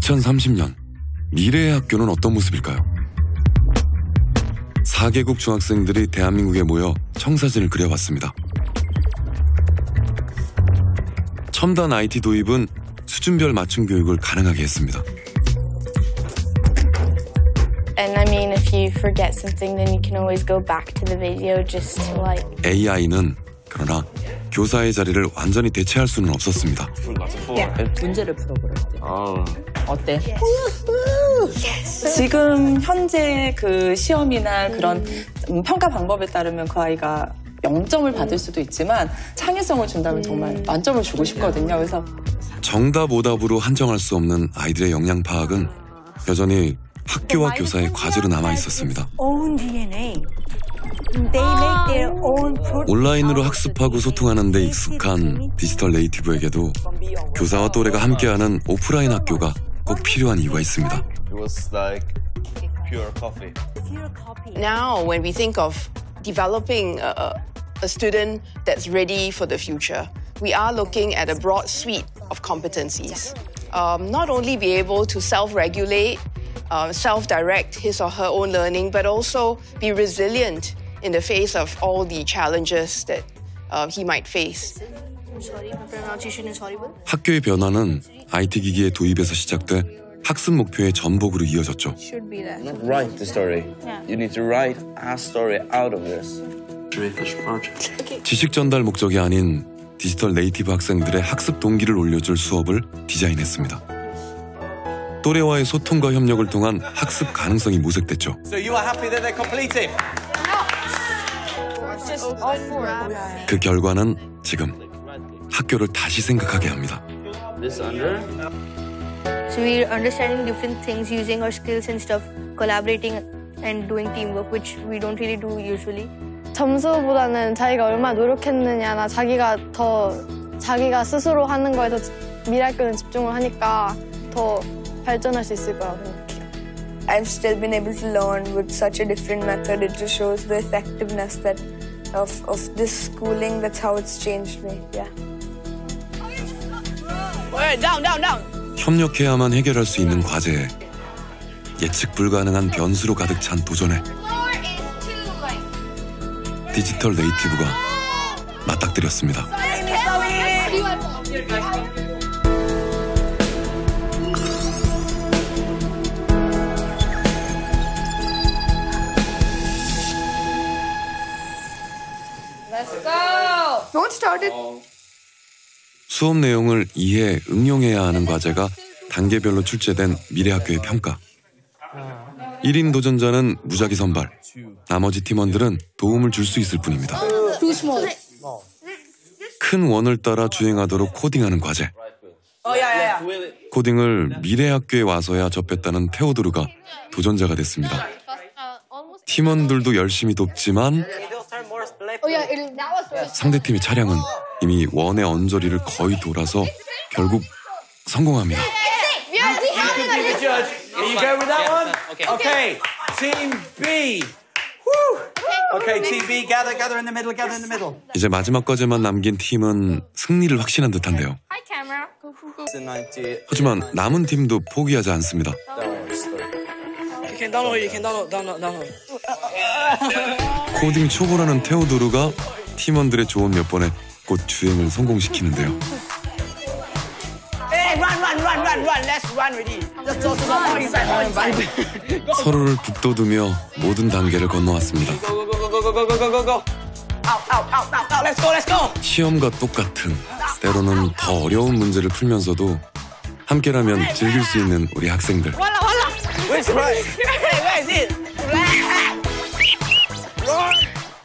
2030년 미래의 학교는 어떤 모습일까요? 4개국 중학생들이 대한민국에 모여 청사진을 그려봤습니다. 첨단 IT 도입은 수준별 맞춤 교육을 가능하게 했습니다. And I mean, if you forget something, then you can always go back to the video just to like. AI는 그러나 교사의 자리를 완전히 대체할 수는 없었습니다. 문제를 풀어보라. 어때? 지금 현재 그 시험이나 그런 평가 방법에 따르면 그 아이가 0점을 받을 수도 있지만 창의성을 준다면 정말 만점을 주고 싶거든요. 그래서 정답 오답으로 한정할 수 없는 아이들의 역량 파악은 여전히 학교와 교사의 과제로 남아 있었습니다. 온라인으로 학습하고 소통하는 데 익숙한 디지털 네이티브에게도 교사와 또래가 함께하는 오프라인 학교가 꼭 필요한 이유가 있습니다. Now, when we think of developing a student that's ready for the future, we are looking at a broad suite of competencies. Not only be able to self-regulate, self-direct his or her own learning, but also be resilient in the face of all the challenges that he might face. 학교의 변화는 IT 기기의 도입에서 시작돼 학습 목표의 전복으로 이어졌죠. Not write the story. You need to write a story out of this. 지식 전달 목적이 아닌 디지털 네이티브 학생들의 학습 동기를 올려줄 수업을 디자인했습니다. 또래와의 소통과 협력을 통한 학습 가능성이 모색됐죠. So you are happy that they're completed? 그 결과는 지금 학교를 다시 생각하게 합니다. This under. So we're understanding different things, using our skills and stuff, collaborating and doing teamwork, which we don't really do usually. 점수보다는 자기가 얼마나 노력했느냐나 자기가 스스로 하는 거에서 미래 학교는 집중을 하니까 더 발전할 수 있을 거라고 생각해요. I've still been able to learn with such a different method. It just shows the effectiveness of this schooling. That's how it's changed me. Yeah. Down. 협력해야만 해결할 수 있는 과제에 예측 불가능한 변수로 가득 찬 도전에 디지털 네이티브가 맞닥뜨렸습니다. 수업 내용을 이해, 응용해야 하는 과제가 단계별로 출제된 미래학교의 평가. 1인 도전자는 무작위 선발, 나머지 팀원들은 도움을 줄 수 있을 뿐입니다. 큰 원을 따라 주행하도록 코딩하는 과제. 코딩을 미래학교에 와서야 접했다는 테오도르가 도전자가 됐습니다. 팀원들도 열심히 돕지만 상대팀의 차량은 이미 원의 언저리를 거의 돌아서 결국 성공합니다. You go with that one? Okay. Team B. Woo. Okay, Team B, gather in the middle. 이제 마지막 과제만 남긴 팀은 승리를 확신한 듯한데요. 하지만 남은 팀도 포기하지 않습니다. 코딩 초보라는 테오도르가 팀원들의 조언 몇 번에 곧 주행을 성공시키는데요. 서로를 북돋우며 모든 단계를 건너왔습니다. 시험과 똑같은, 때로는 더 어려운 문제를 풀면서도 함께라면 즐길 수 있는 우리 학생들.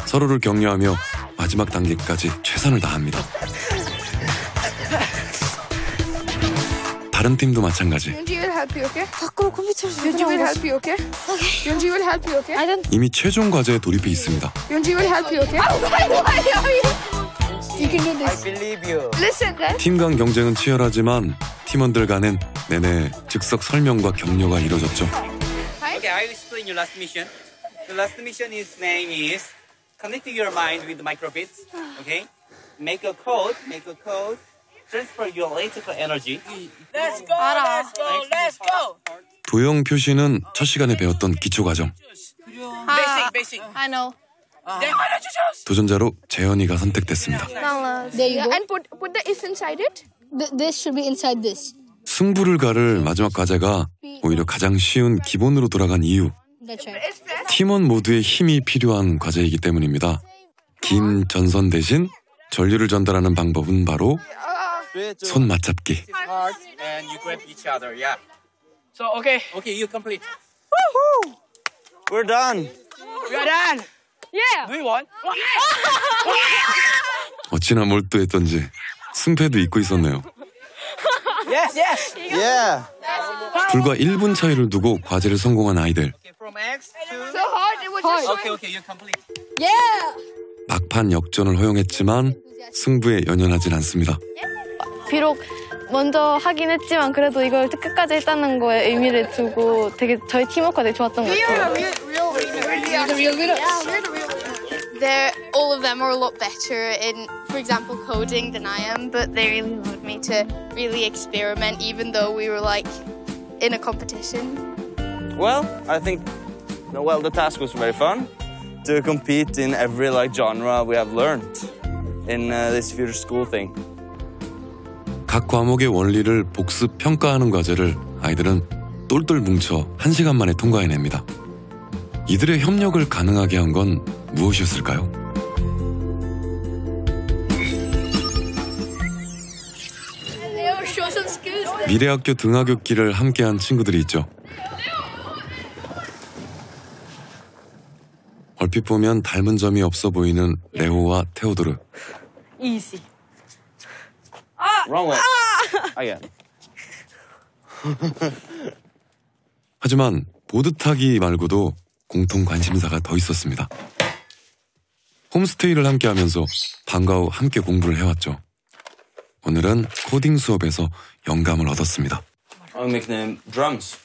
서로를 격려하며 마지막 단계까지 최선을 다합니다. 다른 팀도 마찬가지. 이미 최종 과제에 돌입해 있습니다. 팀 간 경쟁은 치열하지만 팀원들 간엔 내내 즉석 설명과 격려가 이뤄졌죠. Okay, I'll explain your last mission. The last mission's name is connecting your mind with the microbits. Okay, make a code transfer your electrical energy. Let's go, let's go, let's go. 도형 표시는 첫 시간에 배웠던 기초 과정. Basic. I know. 도전자로 재현이가 선택됐습니다. There you go. And put this inside it. This should be inside this. 승부를 가를 마지막 과제가 오히려 가장 쉬운 기본으로 돌아간 이유. That's right. 팀원 모두의 힘이 필요한 과제이기 때문입니다. 긴 전선 대신 전류를 전달하는 방법은 바로 손 맞잡기. And you grab each other. Yeah. So, okay. Okay, you complete. Woohoo! We're done. We are done. Yeah. Do we won? 어찌나 몰두했던지 승패도 잊고 있었네요. Yes. Yeah. 불과 1분 차이를 두고 과제를 성공한 아이들. Okay, from X to. So hard. It was just Okay, you complete. 막판 역전을 허용했지만 승부에 연연하진 않습니다. 비록 먼저 하긴 했지만 그래도 이걸 끝까지 했다는 거에 의미를 두고 되게 저희 팀워크가 되게 좋았던 것 같아요. All of them are a lot better in, for example, coding than I am, but they really allowed me to really experiment, even though we were like in a competition. Well, I think the task was very fun to compete in every genre we have learned in this future school thing. 각 과목의 원리를 복습 평가하는 과제를 아이들은 똘똘 뭉쳐 1시간 만에 통과해냅니다. 이들의 협력을 가능하게 한 건 무엇이었을까요? 미래학교 등하굣길을 함께한 친구들이 있죠. 얼핏 보면 닮은 점이 없어 보이는 레오와 테오도르. Easy. Wrong way. Again. 하지만 보드 타기 말고도 공통 관심사가 더 있었습니다. 홈스테이를 함께 하면서 방과 후 함께 공부를 해왔죠. 오늘은 코딩 수업에서 영감을 얻었습니다. I'll make them drums.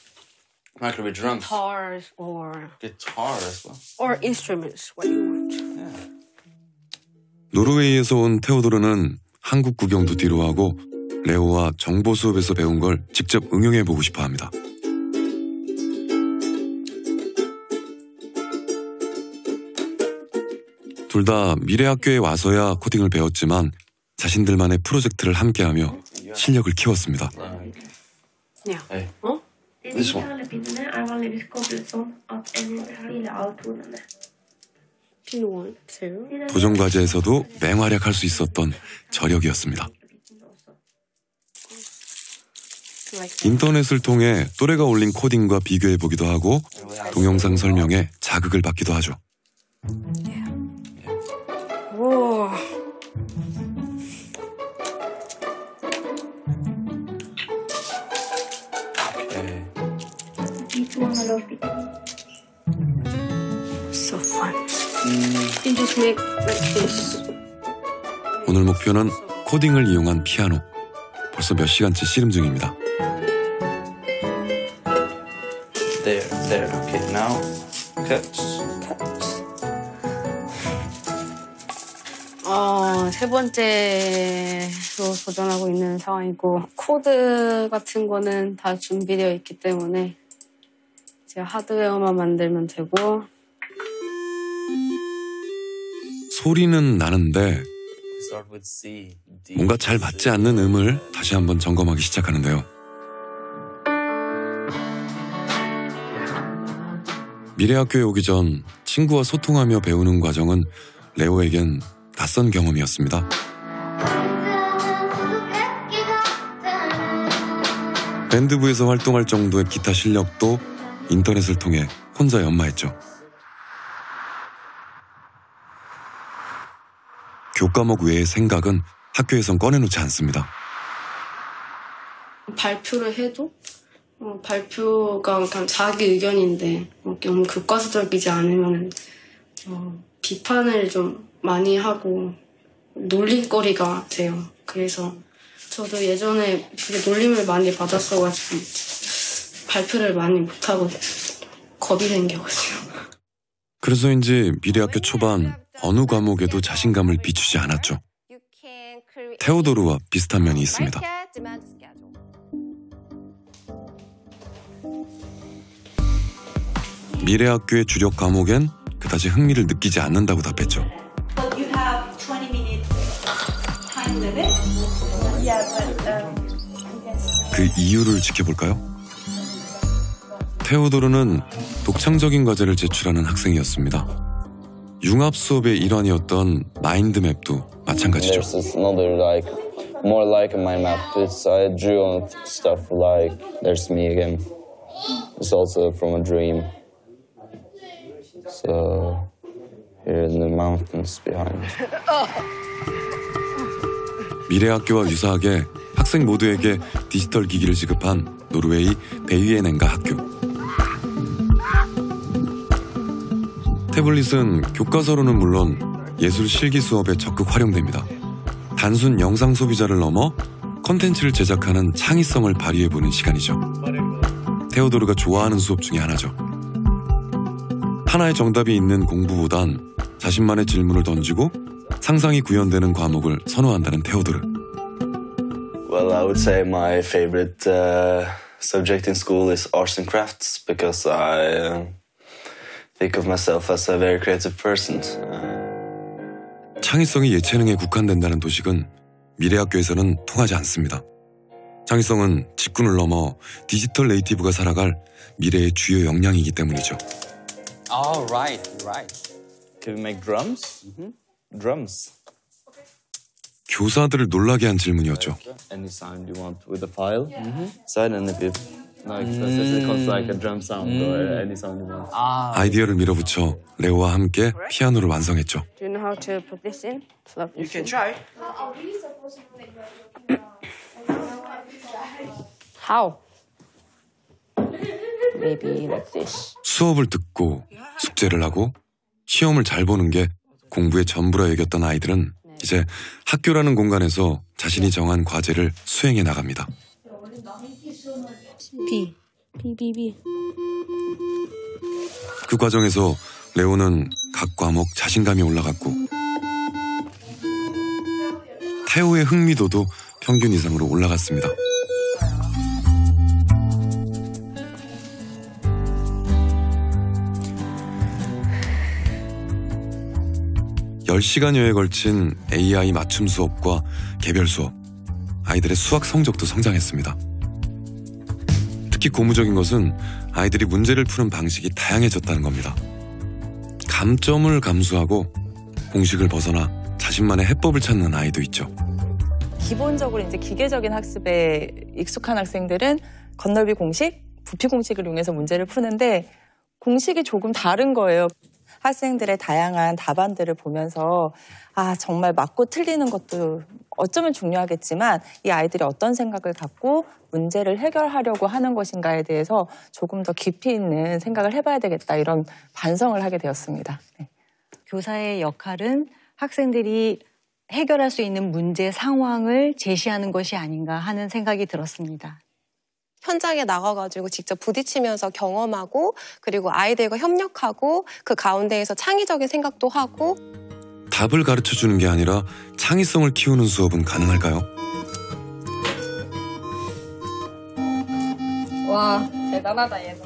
Michael with drums. Guitars or Guitar as well. or instruments, what you want. 노르웨이에서 온 테오도르는 한국 구경도 뒤로 하고 레오와 정보 수업에서 배운 걸 직접 응용해보고 싶어 합니다. 둘 다 미래학교에 와서야 코딩을 배웠지만 자신들만의 프로젝트를 함께하며 실력을 키웠습니다. Yeah. Hey. Huh? This one. Do you want to? 도전 과제에서도 맹활약할 수 있었던 저력이었습니다. 인터넷을 통해 또래가 올린 코딩과 비교해보기도 하고 동영상 설명에 자극을 받기도 하죠. Whoa. So fun. You just make like this. 오늘 목표는 코딩을 이용한 피아노. 벌써 몇 시간째 씨름 중입니다. There. Okay, now cuts. 세 번째로 도전하고 있는 상황이고 코드 같은 거는 다 준비되어 있기 때문에 이제 하드웨어만 만들면 되고 소리는 나는데 Start with C, D. 뭔가 잘 맞지 않는 음을 다시 한번 점검하기 시작하는데요. 미래학교에 오기 전 친구와 소통하며 배우는 과정은 레오에겐 낯선 경험이었습니다. 밴드부에서 활동할 정도의 기타 실력도 인터넷을 통해 혼자 연마했죠. 교과목 외의 생각은 학교에선 꺼내놓지 않습니다. 발표를 해도 발표가 그냥 자기 의견인데 너무 교과서적이지 않으면 비판을 좀 많이 하고 놀림거리가 돼요. 그래서 저도 예전에 되게 놀림을 많이 받았어가지고 발표를 많이 못하고 겁이 생겨가지고. 그래서인지 미래학교 초반 어느 과목에도 자신감을 비추지 않았죠. 테오도르와 비슷한 면이 있습니다. 미래학교의 주력 과목엔 그다지 흥미를 느끼지 않는다고 답했죠. 그 이유를 지켜볼까요? 테오도르는 독창적인 과제를 제출하는 학생이었습니다. 융합 수업의 일환이었던 마인드맵도 마찬가지죠. More like in my map, I drew on stuff like there's me again. It's also from a dream. So here in the mountains behind. 미래학교와 유사하게 학생 모두에게 디지털 기기를 지급한 노르웨이 베이에넨가 학교. 태블릿은 교과서로는 물론 예술 실기 수업에 적극 활용됩니다. 단순 영상 소비자를 넘어 콘텐츠를 제작하는 창의성을 발휘해보는 시간이죠. 테오도르가 좋아하는 수업 중에 하나죠. 하나의 정답이 있는 공부보단 자신만의 질문을 던지고 상상이 구현되는 과목을 선호한다는 테오도르. Well, I would say my favorite subject in school is arts and crafts because I think of myself as a very creative person. 창의성이 예체능에 국한된다는 도식은 미래학교에서는 통하지 않습니다. 창의성은 직군을 넘어 디지털 네이티브가 살아갈 미래의 주요 역량이기 때문이죠. Oh, right. Can we make drums? Drums. 교사들을 놀라게 한 질문이었죠. Any sound you want with the file? Side and if you like, it comes like a drum sound or any sound you want. 아이디어를 밀어붙여 레오와 함께 피아노를 완성했죠. Do you know how to put this in? You can try. How? Maybe like this. 수업을 듣고 숙제를 하고 시험을 잘 보는 게 공부의 전부라 여겼던 아이들은 이제 학교라는 공간에서 자신이 정한 과제를 수행해 나갑니다. B. 그 과정에서 레오는 각 과목 자신감이 올라갔고 테오의 흥미도도 평균 이상으로 올라갔습니다. (10시간여에) 걸친 AI 맞춤 수업과 개별 수업, 아이들의 수학 성적도 성장했습니다. 특히 고무적인 것은 아이들이 문제를 푸는 방식이 다양해졌다는 겁니다. 감점을 감수하고 공식을 벗어나 자신만의 해법을 찾는 아이도 있죠. 기본적으로 이제 기계적인 학습에 익숙한 학생들은 건널비 공식, 부피 공식을 이용해서 문제를 푸는데 공식이 조금 다른 거예요. 학생들의 다양한 답안들을 보면서 정말 맞고 틀리는 것도 어쩌면 중요하겠지만 이 아이들이 어떤 생각을 갖고 문제를 해결하려고 하는 것인가에 대해서 조금 더 깊이 있는 생각을 해봐야 되겠다, 이런 반성을 하게 되었습니다. 네. 교사의 역할은 학생들이 해결할 수 있는 문제 상황을 제시하는 것이 아닌가 하는 생각이 들었습니다. 현장에 나가가지고 직접 부딪히면서 경험하고 그리고 아이들과 협력하고 그 가운데에서 창의적인 생각도 하고. 답을 가르쳐주는 게 아니라 창의성을 키우는 수업은 가능할까요? 와, 대단하다 얘는.